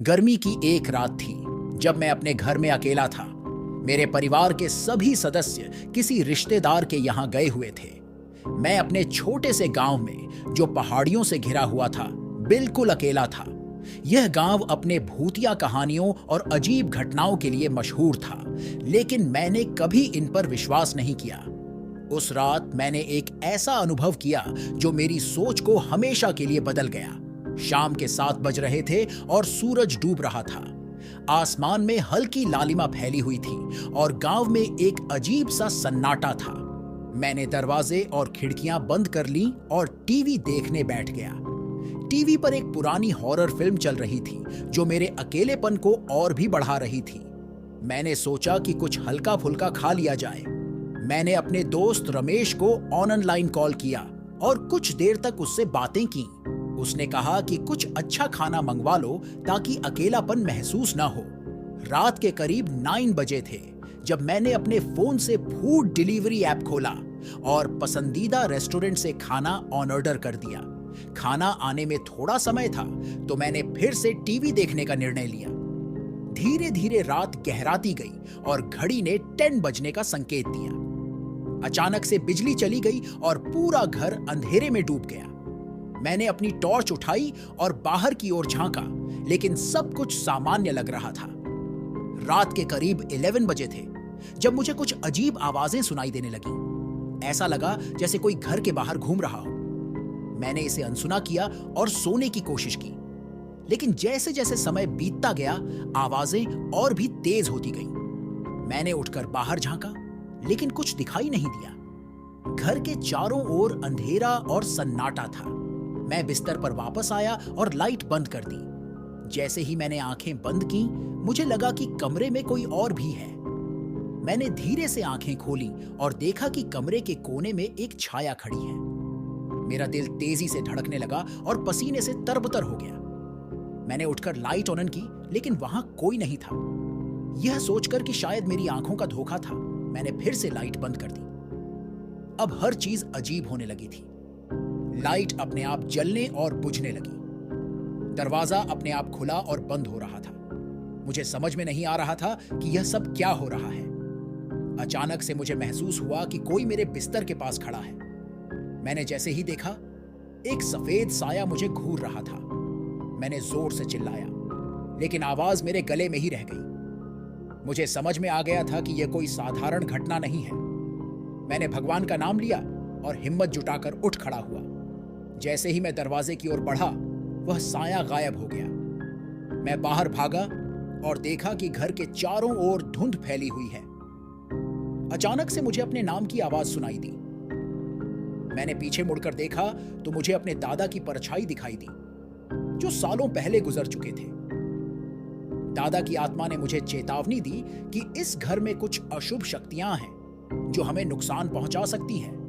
गर्मी की एक रात थी जब मैं अपने घर में अकेला था। मेरे परिवार के सभी सदस्य किसी रिश्तेदार के यहाँ गए हुए थे। मैं अपने छोटे से गांव में, जो पहाड़ियों से घिरा हुआ था, बिल्कुल अकेला था। यह गांव अपने भूतिया कहानियों और अजीब घटनाओं के लिए मशहूर था, लेकिन मैंने कभी इन पर विश्वास नहीं किया। उस रात मैंने एक ऐसा अनुभव किया जो मेरी सोच को हमेशा के लिए बदल गया। शाम के 7 बज रहे थे और सूरज डूब रहा था। आसमान में हल्की लालिमा फैली हुई थी और गांव में एक अजीब सा सन्नाटा था। मैंने दरवाजे और खिड़कियां बंद कर ली और टीवी देखने बैठ गया। टीवी पर एक पुरानी हॉरर फिल्म चल रही थी जो मेरे अकेलेपन को और भी बढ़ा रही थी। मैंने सोचा कि कुछ हल्का फुल्का खा लिया जाए। मैंने अपने दोस्त रमेश को ऑनलाइन कॉल किया और कुछ देर तक उससे बातें की। उसने कहा कि कुछ अच्छा खाना मंगवा लो ताकि अकेलापन महसूस ना हो। रात के करीब 9 बजे थे जब मैंने अपने फोन से फूड डिलीवरी ऐप खोला और पसंदीदा रेस्टोरेंट से खाना ऑन ऑर्डर कर दिया। खाना आने में थोड़ा समय था तो मैंने फिर से टीवी देखने का निर्णय लिया। धीरे धीरे रात गहराती गई और घड़ी ने 10 बजने का संकेत दिया। अचानक से बिजली चली गई और पूरा घर अंधेरे में डूब गया। मैंने अपनी टॉर्च उठाई और बाहर की ओर झांका, लेकिन सब कुछ सामान्य लग रहा था। रात के करीब 11 बजे थे जब मुझे कुछ अजीब आवाजें सुनाई देने लगी। ऐसा लगा जैसे कोई घर के बाहर घूम रहा हो। मैंने इसे अनसुना किया और सोने की कोशिश की, लेकिन जैसे जैसे समय बीतता गया, आवाजें और भी तेज होती गईं। मैंने उठकर बाहर झांका, लेकिन कुछ दिखाई नहीं दिया। घर के चारों ओर अंधेरा और सन्नाटा था। मैं बिस्तर पर वापस आया और लाइट बंद कर दी। जैसे ही मैंने आंखें बंद की, मुझे लगा कि कमरे में कोई और भी है। मैंने धीरे से आंखें खोली और देखा कि कमरे के कोने में एक छाया खड़ी है। मेरा दिल तेजी से धड़कने लगा और पसीने से तरबतर हो गया। मैंने उठकर लाइट ऑन की, लेकिन वहां कोई नहीं था। यह सोचकर कि शायद मेरी आंखों का धोखा था, मैंने फिर से लाइट बंद कर दी। अब हर चीज अजीब होने लगी थी। लाइट अपने आप जलने और बुझने लगी। दरवाजा अपने आप खुला और बंद हो रहा था। मुझे समझ में नहीं आ रहा था कि यह सब क्या हो रहा है। अचानक से मुझे महसूस हुआ कि कोई मेरे बिस्तर के पास खड़ा है। मैंने जैसे ही देखा, एक सफेद साया मुझे घूर रहा था। मैंने जोर से चिल्लाया, लेकिन आवाज मेरे गले में ही रह गई। मुझे समझ में आ गया था कि यह कोई साधारण घटना नहीं है। मैंने भगवान का नाम लिया और हिम्मत जुटाकर उठ खड़ा हुआ। जैसे ही मैं दरवाजे की ओर बढ़ा, वह साया गायब हो गया। मैं बाहर भागा और देखा कि घर के चारों ओर धुंध फैली हुई है। अचानक से मुझे अपने नाम की आवाज सुनाई दी। मैंने पीछे मुड़कर देखा तो मुझे अपने दादा की परछाई दिखाई दी, जो सालों पहले गुजर चुके थे। दादा की आत्मा ने मुझे चेतावनी दी कि इस घर में कुछ अशुभ शक्तियां हैं जो हमें नुकसान पहुंचा सकती हैं।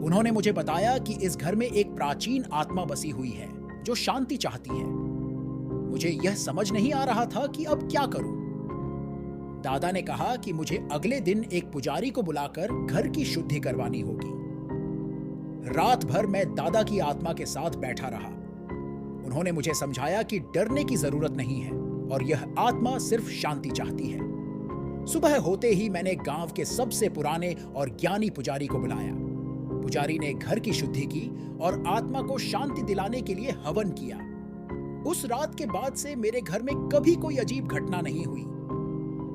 उन्होंने मुझे बताया कि इस घर में एक प्राचीन आत्मा बसी हुई है जो शांति चाहती है। मुझे यह समझ नहीं आ रहा था कि अब क्या करूं। दादा ने कहा कि मुझे अगले दिन एक पुजारी को बुलाकर घर की शुद्धि करवानी होगी। रात भर मैं दादा की आत्मा के साथ बैठा रहा। उन्होंने मुझे समझाया कि डरने की जरूरत नहीं है और यह आत्मा सिर्फ शांति चाहती है। सुबह होते ही मैंने गांव के सबसे पुराने और ज्ञानी पुजारी को बुलाया। पुजारी ने घर की शुद्धि की और आत्मा को शांति दिलाने के लिए हवन किया। उस रात के बाद से मेरे घर में कभी कोई अजीब घटना नहीं हुई।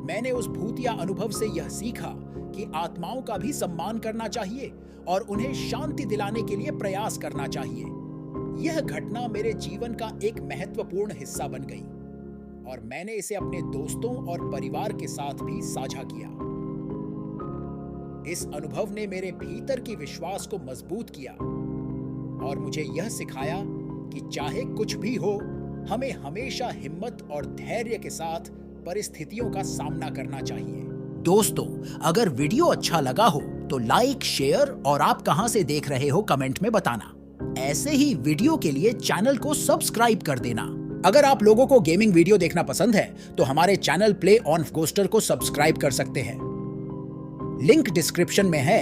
मैंने उस भूतिया अनुभव से यह सीखा कि आत्माओं का भी सम्मान करना चाहिए और उन्हें शांति दिलाने के लिए प्रयास करना चाहिए। यह घटना मेरे जीवन का एक महत्वपूर्ण हिस्सा बन गई और मैंने इसे अपने दोस्तों और परिवार के साथ भी साझा किया। इस अनुभव ने मेरे भीतर की विश्वास को मजबूत किया और मुझे यह सिखाया कि चाहे कुछ भी हो, हमें हमेशा हिम्मत और धैर्य के साथ परिस्थितियों का सामना करना चाहिए। दोस्तों, अगर वीडियो अच्छा लगा हो तो लाइक, शेयर और आप कहां से देख रहे हो कमेंट में बताना। ऐसे ही वीडियो के लिए चैनल को सब्सक्राइब कर देना। अगर आप लोगों को गेमिंग वीडियो देखना पसंद है तो हमारे चैनल प्ले ऑन गोस्टर को सब्सक्राइब कर सकते हैं। लिंक डिस्क्रिप्शन में है।